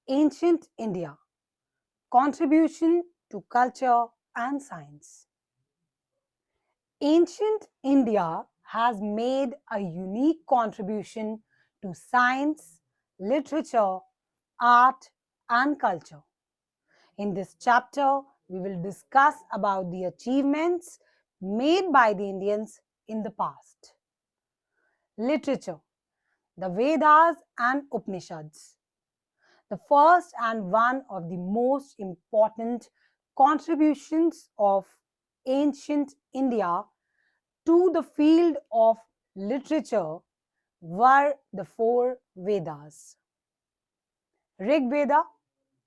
Ancient India, contribution to culture and science. Ancient India has made a unique contribution to science, literature, art, and culture. In this chapter, we will discuss about the achievements made by the Indians in the past. Literature, the Vedas and Upanishads. The first and one of the most important contributions of ancient India to the field of literature were the four Vedas: Rig Veda,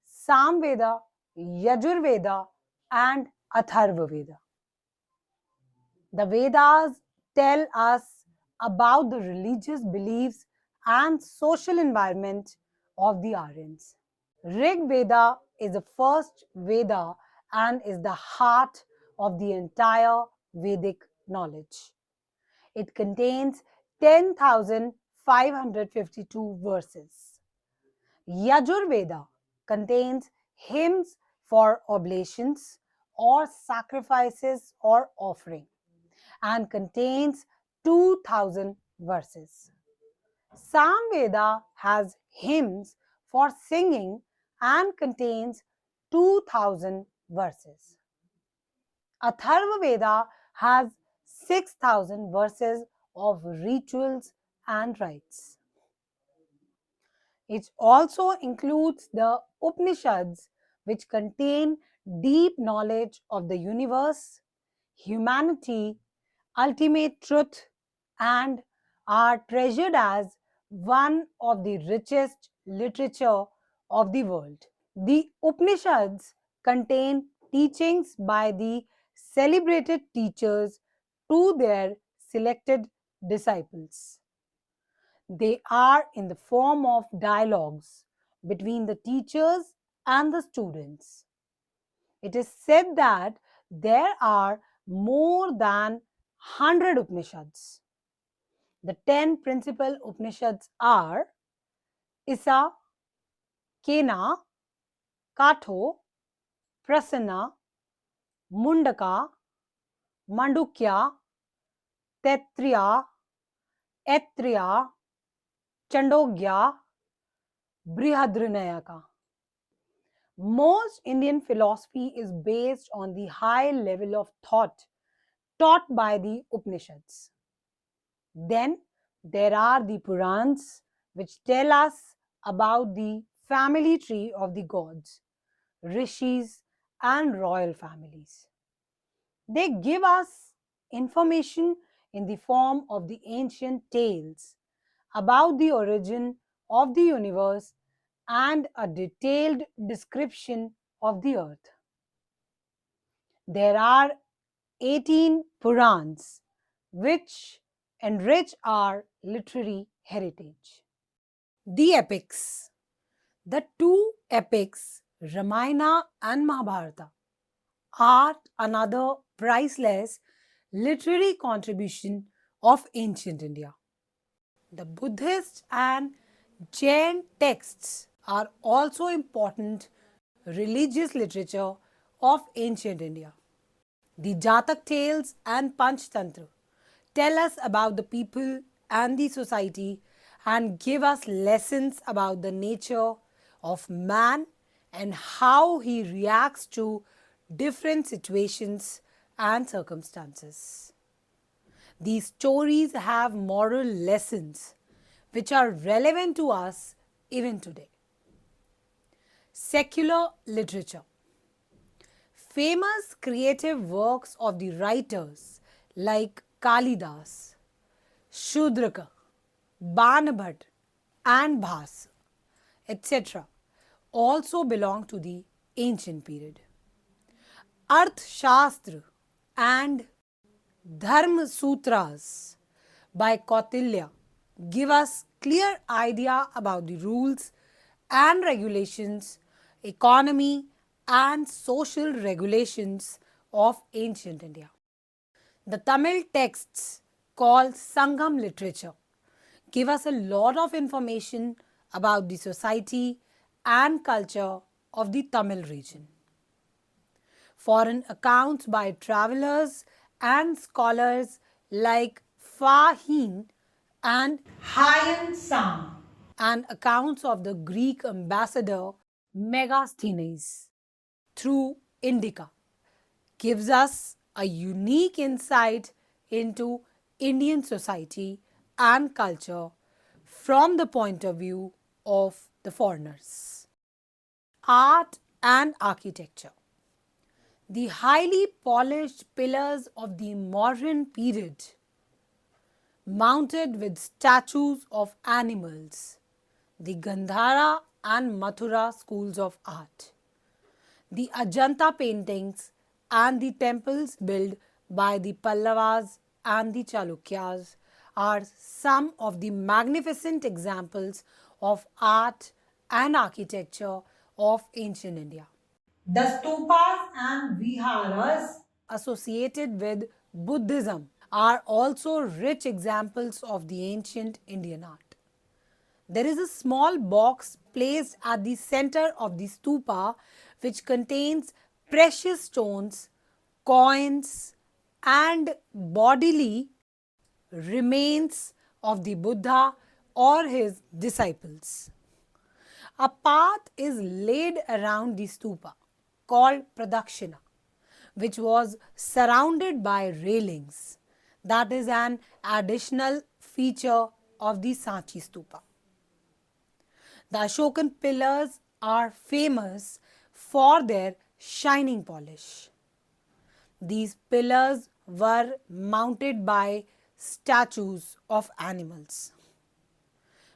Sam Veda, Yajur Veda, and Atharva Veda. The Vedas tell us about the religious beliefs and social environment of the Aryans. Rig Veda is the first Veda and is the heart of the entire Vedic knowledge. It contains 10,552 verses. Yajur Veda contains hymns for oblations or sacrifices or offering and contains 2,000 verses. Samveda has hymns for singing and contains 2,000 verses. Atharva Veda has 6,000 verses of rituals and rites. It also includes the Upanishads, which contain deep knowledge of the universe, humanity, ultimate truth, and are treasured as one of the richest literature of the world. The Upanishads contain teachings by the celebrated teachers to their selected disciples. They are in the form of dialogues between the teachers and the students. It is said that there are more than 100 Upanishads. The 10 principal Upanishads are Isa, Kena, Katho, Prasanna, Mundaka, Mandukya, Taittiriya, Aitreya, Chandogya, Brihadranayaka. Most Indian philosophy is based on the high level of thought taught by the Upanishads. Then there are the Purans, which tell us about the family tree of the gods, rishis, and royal families. They give us information in the form of the ancient tales about the origin of the universe and a detailed description of the earth. There are 18 Purans which enrich our literary heritage. The epics. The two epics, Ramayana and Mahabharata, are another priceless literary contribution of ancient India. The Buddhist and Jain texts are also important religious literature of ancient India. The Jatak tales and Panchtantra tell us about the people and the society and give us lessons about the nature of man and how he reacts to different situations and circumstances. These stories have moral lessons which are relevant to us even today. Secular literature. Famous creative works of the writers like Kalidas, Shudraka, Banabhat, and Bhas, etc., also belong to the ancient period. Arthashastra and Dharma Sutras by Kautilya give us clear idea about the rules and regulations, economy and social regulations of ancient India. The Tamil texts called Sangam literature give us a lot of information about the society and culture of the Tamil region. Foreign accounts by travelers and scholars like Fahim and Hayan Sam, and accounts of the Greek ambassador Megasthenes through Indica gives us a unique insight into Indian society and culture from the point of view of the foreigners. Art and architecture. The highly polished pillars of the modern period, mounted with statues of animals, the Gandhara and Mathura schools of art, the Ajanta paintings, and the temples built by the Pallavas and the Chalukyas are some of the magnificent examples of art and architecture of ancient India. The stupas and viharas associated with Buddhism are also rich examples of the ancient Indian art. There is a small box placed at the center of the stupa which contains precious stones, coins, and bodily remains of the Buddha or his disciples. A path is laid around the stupa called Pradakshina, which was surrounded by railings. That is an additional feature of the Sanchi stupa. The Ashokan pillars are famous for their shining polish. These pillars were mounted by statues of animals.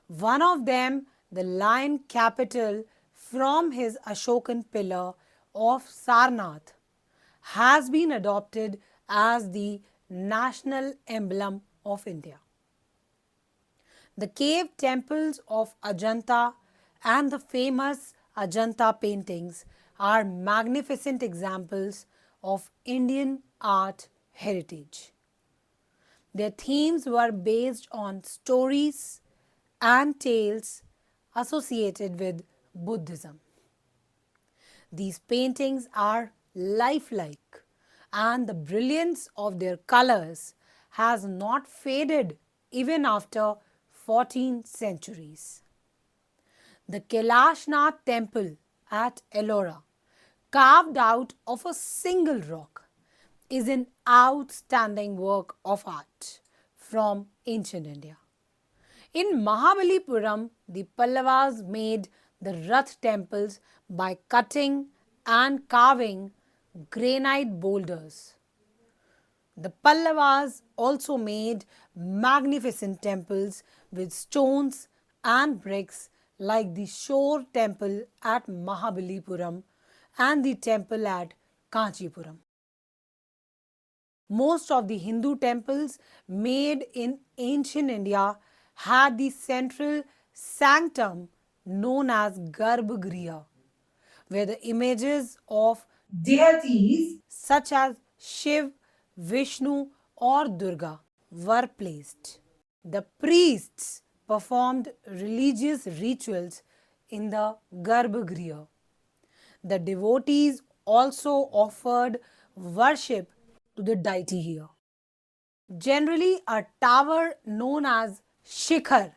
One of them, the lion capital from his Ashokan pillar of Sarnath, has been adopted as the national emblem of India. The cave temples of Ajanta and the famous Ajanta paintings are magnificent examples of Indian art heritage. Their themes were based on stories and tales associated with Buddhism. These paintings are lifelike, and the brilliance of their colors has not faded even after 14 centuries. The Kailashnath temple at Ellora, carved out of a single rock, is an outstanding work of art from ancient India. In Mahabalipuram, the Pallavas made the Rath temples by cutting and carving granite boulders. The Pallavas also made magnificent temples with stones and bricks like the Shore temple at Mahabalipuram and the temple at Kanchipuram. Most of the Hindu temples made in ancient India had the central sanctum known as Garbhagriha, where the images of deities such as Shiv, Vishnu, or Durga were placed. The priests performed religious rituals in the Garbhagriha. The devotees also offered worship to the deity here. Generally, a tower known as Shikhar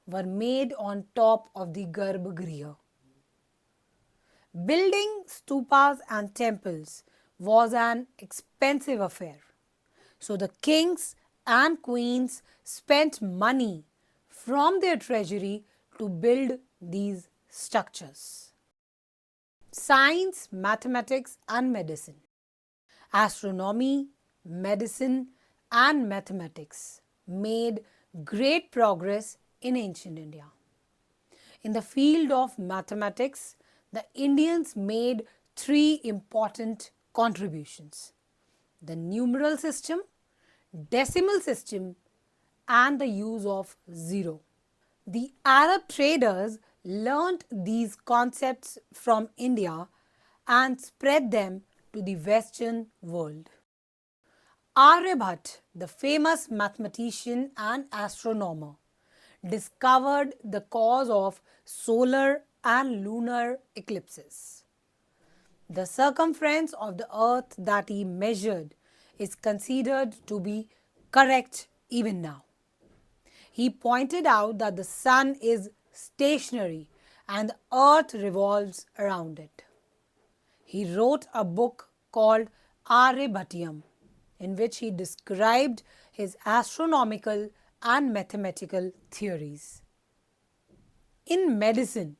were made on top of the Garbhagriha. Building stupas and temples was an expensive affair. So the kings and queens spent money from their treasury to build these structures. Science, mathematics, and medicine. Astronomy, medicine, and mathematics made great progress in ancient India. In the field of mathematics, the Indians made three important contributions: the numeral system, decimal system, and the use of zero. The Arab traders learnt these concepts from India and spread them to the Western world. Aryabhatta, the famous mathematician and astronomer, discovered the cause of solar and lunar eclipses. The circumference of the earth that he measured is considered to be correct even now. He pointed out that the sun is stationary and the earth revolves around it. He wrote a book called Aryabhatyam, in which he described his astronomical and mathematical theories. In medicine,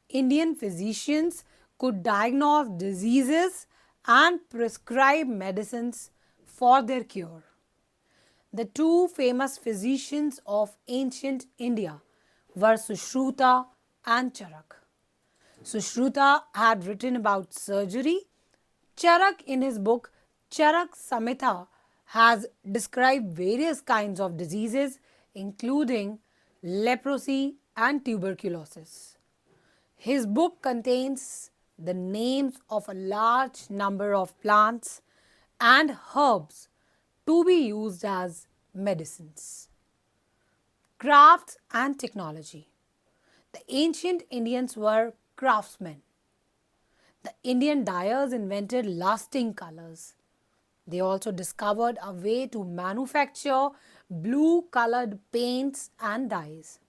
Indian physicians could diagnose diseases and prescribe medicines for their cure. The two famous physicians of ancient India were Sushruta and Charak. Sushruta had written about surgery. Charak, in his book Charak Samhita, has described various kinds of diseases, including leprosy and tuberculosis. His book contains the names of a large number of plants and herbs to be used as medicines. Crafts and technology. The ancient Indians were craftsmen. The Indian dyers invented lasting colors. They also discovered a way to manufacture blue colored paints and dyes.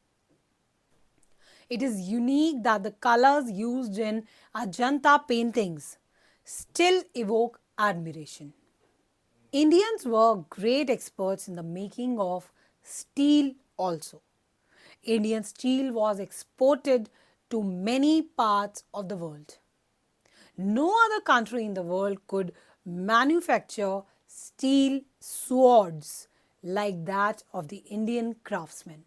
It is unique that the colors used in Ajanta paintings still evoke admiration. Indians were great experts in the making of steel also. Indian steel was exported to many parts of the world. No other country in the world could manufacture steel swords like that of the Indian craftsmen.